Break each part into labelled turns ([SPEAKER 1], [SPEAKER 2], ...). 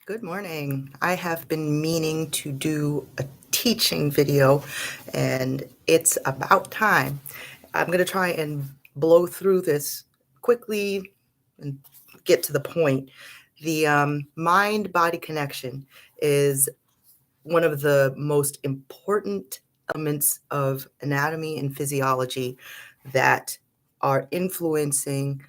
[SPEAKER 1] Good morning. I have been meaning to do a teaching video, and it's about time. I'm going to try and blow through this quickly and get to the point. The mind-body connection is one of the most important elements of anatomy and physiology that are influencing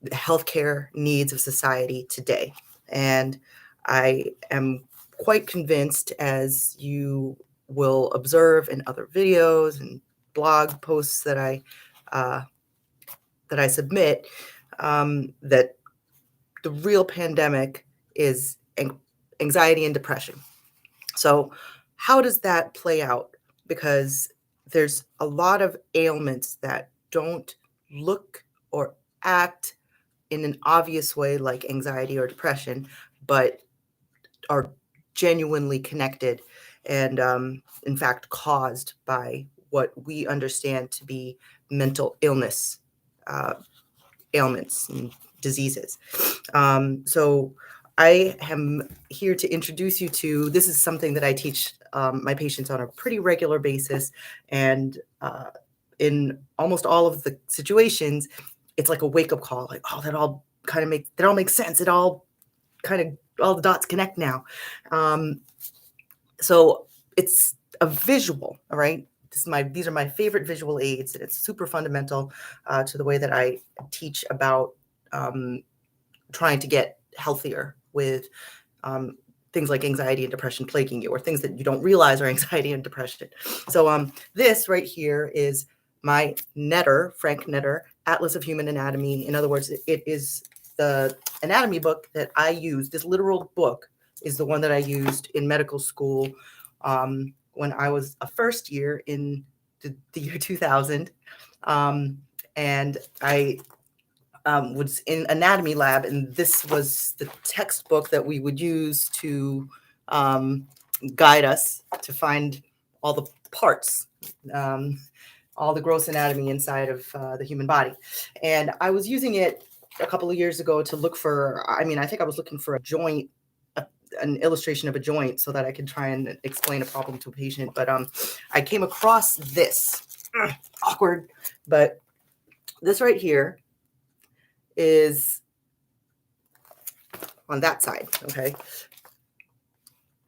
[SPEAKER 1] the healthcare needs of society today. And I am quite convinced, as you will observe in other videos and blog posts uh, that I submit, that the real pandemic is anxiety and depression. So, how does that play out? Because there's a lot of ailments that don't look or act in an obvious way like anxiety or depression, but are genuinely connected and, in fact, caused by what we understand to be mental illness, uh, ailments, and diseases. So I am here to introduce you to this is something that I teach my patients on a pretty regular basis. And in almost all of the situations, it's like a wake up call like, oh, that all makes sense. It all kind of, all the dots connect now. Um, so it's a visual, all right? These are my favorite visual aids, and it's super fundamental to the way that I teach about um, trying to get healthier with um, things like anxiety and depression plaguing you, or things that you don't realize are anxiety and depression. So this right here is my Frank Netter, Atlas of Human Anatomy. In other words, it is the anatomy book that I use. This literal book is the one that I used in medical school when I was a first year in the year 2000. And I was in anatomy lab, and this was the textbook that we would use to guide us to find all the parts, um, all the gross anatomy inside of the human body. And I was using it a couple of years ago to look for, I think I was looking for a joint, an illustration of a joint so that I could try and explain a problem to a patient. But I came across this, awkward, but this right here is on that side, okay?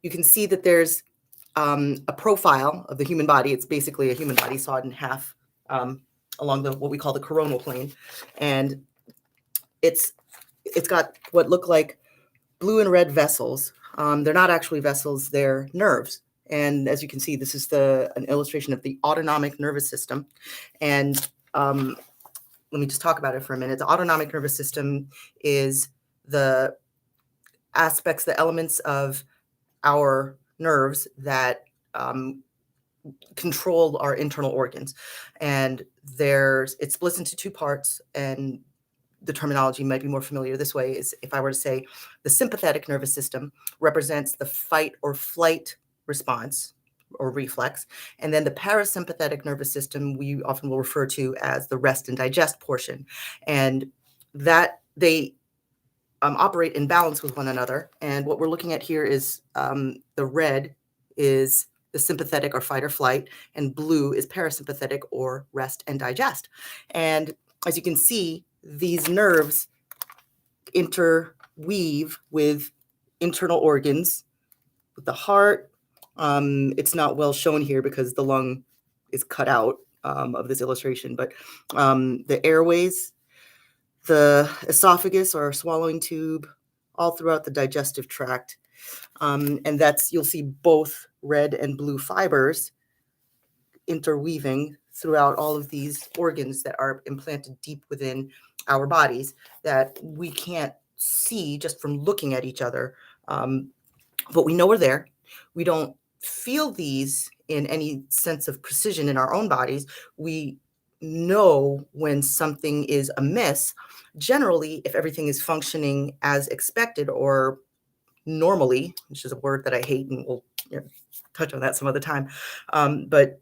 [SPEAKER 1] You can see that there's a profile of the human body. It's basically a human body sawed in half along what we call the coronal plane. And it's got what look like blue and red vessels. They're not actually vessels, they're nerves. And as you can see, this is an illustration of the autonomic nervous system. And let me just talk about it for a minute. The autonomic nervous system is the aspects, the elements of our nerves that control our internal organs. And it splits into two parts, and the terminology might be more familiar this way is if I were to say the sympathetic nervous system represents the fight or flight response or reflex, and then the parasympathetic nervous system we often will refer to as the rest and digest portion, and that they operate in balance with one another. And what we're looking at here is the red is the sympathetic or fight or flight, and blue is parasympathetic or rest and digest. And as you can see, these nerves interweave with internal organs, with the heart. It's not well shown here because the lung is cut out of this illustration, but the airways, the esophagus or swallowing tube, all throughout the digestive tract. And you'll see both red and blue fibers interweaving throughout all of these organs that are implanted deep within our bodies that we can't see just from looking at each other. But we know we're there. We don't feel these in any sense of precision in our own bodies. We know when something is amiss. Generally, if everything is functioning as expected or normally, which is a word that I hate, and we'll touch on that some other time. But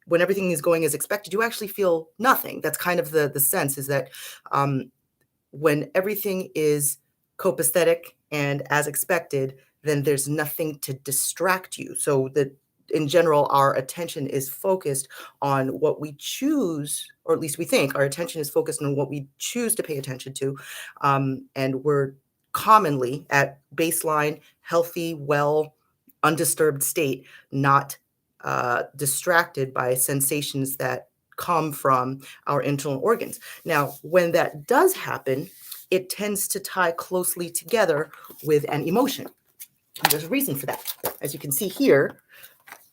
[SPEAKER 1] when everything is going as expected, you actually feel nothing. That's kind of the sense, is that when everything is copacetic and as expected, then there's nothing to distract you. So that in general, our attention is focused on what we choose, or at least we think our attention is focused on what we choose to pay attention to. And we're commonly at baseline, healthy, well, undisturbed state, not distracted by sensations that come from our internal organs. Now, when that does happen, it tends to tie closely together with an emotion. And there's a reason for that. As you can see here,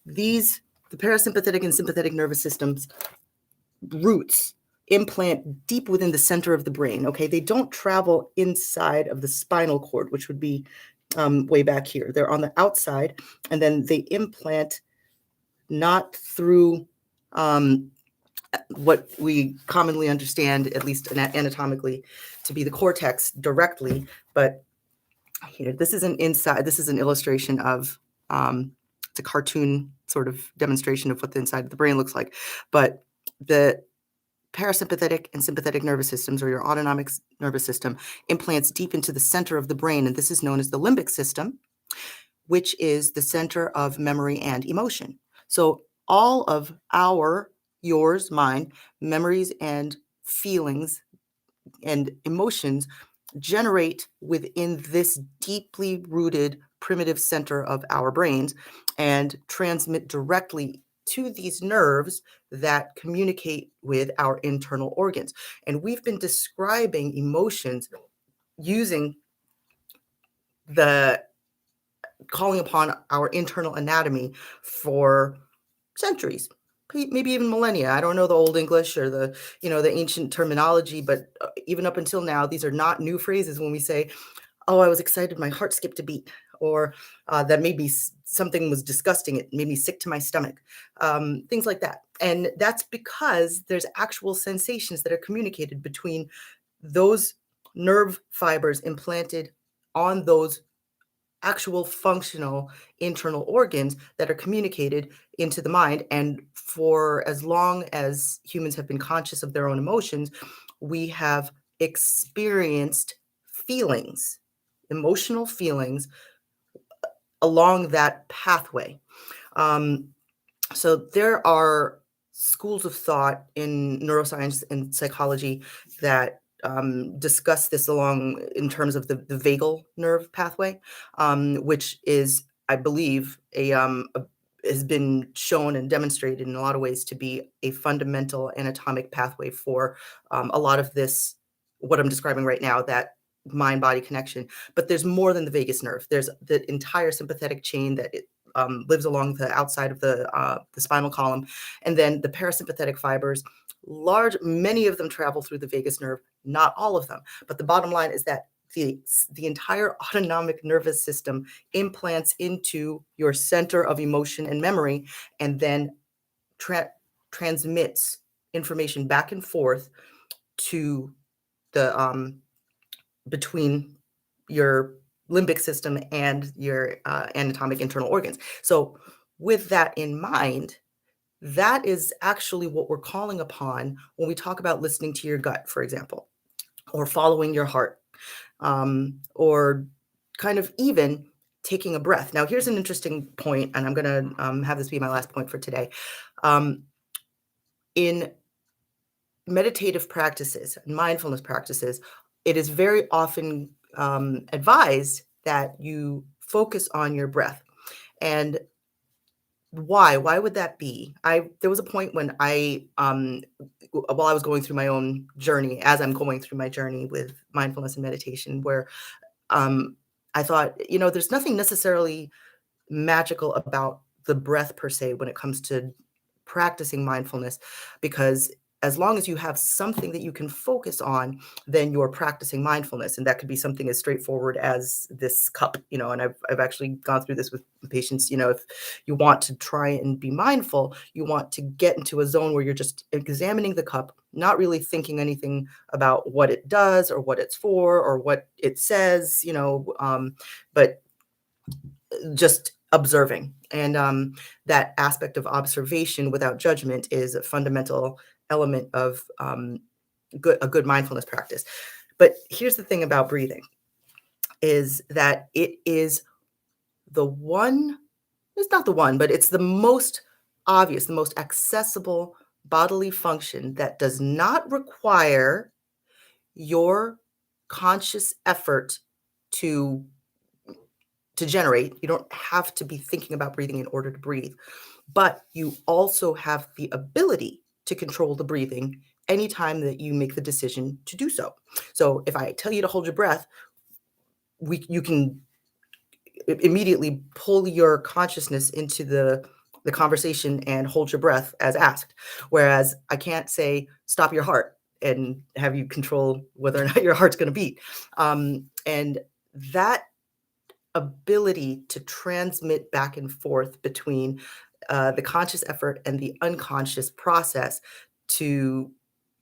[SPEAKER 1] the parasympathetic and sympathetic nervous systems roots implant deep within the center of the brain. Okay, they don't travel inside of the spinal cord, which would be way back here. They're on the outside, and then they implant not through what we commonly understand, at least anatomically, to be the cortex directly, but here, this is an illustration of it's a cartoon sort of demonstration of what the inside of the brain looks like. But the parasympathetic and sympathetic nervous systems, or your autonomic nervous system, implants deep into the center of the brain, and this is known as the limbic system, which is the center of memory and emotion. So all of yours, mine, memories and feelings and emotions generate within this deeply rooted primitive center of our brains and transmit directly to these nerves that communicate with our internal organs. And we've been describing emotions using the calling upon our internal anatomy for centuries, maybe even millennia. I don't know the old English or the ancient terminology, but even up until now, these are not new phrases when we say, "Oh, I was excited, my heart skipped a beat," or that made me something was disgusting. It made me sick to my stomach. Things like that, and that's because there's actual sensations that are communicated between those nerve fibers implanted on those actual functional internal organs that are communicated into the mind. And for as long as humans have been conscious of their own emotions, we have experienced feelings, emotional feelings along that pathway. Um, so there are schools of thought in neuroscience and psychology that discuss this along in terms of the vagal nerve pathway, which is, I believe, has been shown and demonstrated in a lot of ways to be a fundamental anatomic pathway for a lot of this, what I'm describing right now, that mind-body connection. But there's more than the vagus nerve. There's the entire sympathetic chain that lives along the outside of the spinal column, and then the parasympathetic fibers. Many of them travel through the vagus nerve, not all of them. But the bottom line is that the entire autonomic nervous system implants into your center of emotion and memory, and then transmits information back and forth to the between your limbic system and your anatomic internal organs. So, with that in mind, that is actually what we're calling upon when we talk about listening to your gut, for example, or following your heart, or kind of even taking a breath. Now, here's an interesting point, and I'm going to have this be my last point for today. In meditative practices, mindfulness practices, it is very often advised that you focus on your breath. And why? Why would that be? There was a point when while I was going through my own journey, as I'm going through my journey with mindfulness and meditation, where I thought, there's nothing necessarily magical about the breath per se when it comes to practicing mindfulness, because as long as you have something that you can focus on, then you're practicing mindfulness. And that could be something as straightforward as this cup, and I've actually gone through this with patients. If you want to try and be mindful, you want to get into a zone where you're just examining the cup, not really thinking anything about what it does or what it's for or what it says, but just observing. And that aspect of observation without judgment is a fundamental element of a good mindfulness practice. But here's the thing about breathing. is that it is the one, it's not the one, but it's the most obvious, the most accessible bodily function that does not require your conscious effort to generate. You don't have to be thinking about breathing in order to breathe, but you also have the ability to control the breathing anytime that you make the decision to do so. So if I tell you to hold your breath, you can immediately pull your consciousness into the conversation and hold your breath as asked. Whereas I can't say stop your heart and have you control whether or not your heart's going to beat. And that ability to transmit back and forth between the conscious effort and the unconscious process to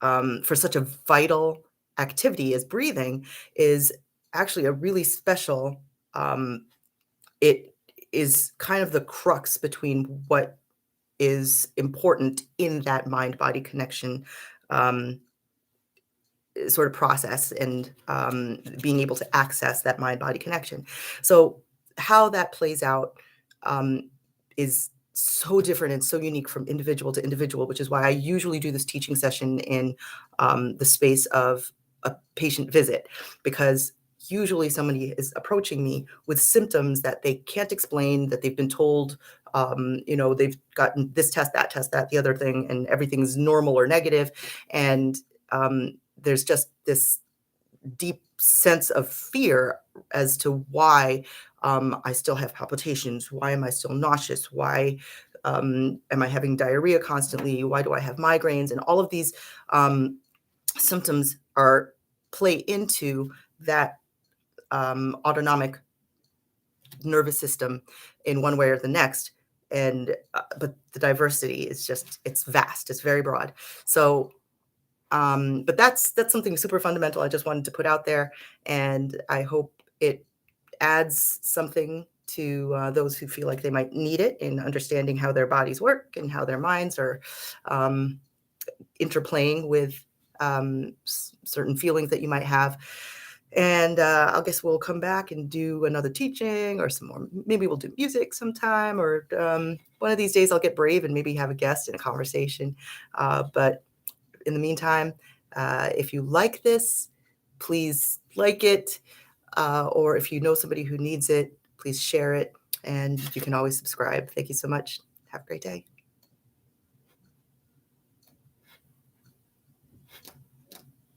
[SPEAKER 1] for such a vital activity as breathing is actually a really special. It is kind of the crux between what is important in that mind body connection um, sort of process, and being able to access that mind body connection. So how that plays out um, is so different and so unique from individual to individual, which is why I usually do this teaching session in the space of a patient visit, because usually somebody is approaching me with symptoms that they can't explain, that they've been told, they've gotten this test, that, the other thing, and everything's normal or negative. And there's just this deep sense of fear as to why I still have palpitations. Why am I still nauseous? Why am I having diarrhea constantly? Why do I have migraines? And all of these symptoms are play into that autonomic nervous system in one way or the next. And but the diversity is just, it's vast. It's very broad. So but that's something super fundamental I just wanted to put out there, and I hope it adds something to those who feel like they might need it in understanding how their bodies work and how their minds are um, interplaying with certain feelings that you might have. And I guess we'll come back and do another teaching or some more. Maybe we'll do music sometime, or one of these days I'll get brave and maybe have a guest in a conversation. But in the meantime, if you like this, please like it. Or if you know somebody who needs it, please share it. And you can always subscribe. Thank you so much. Have a great day.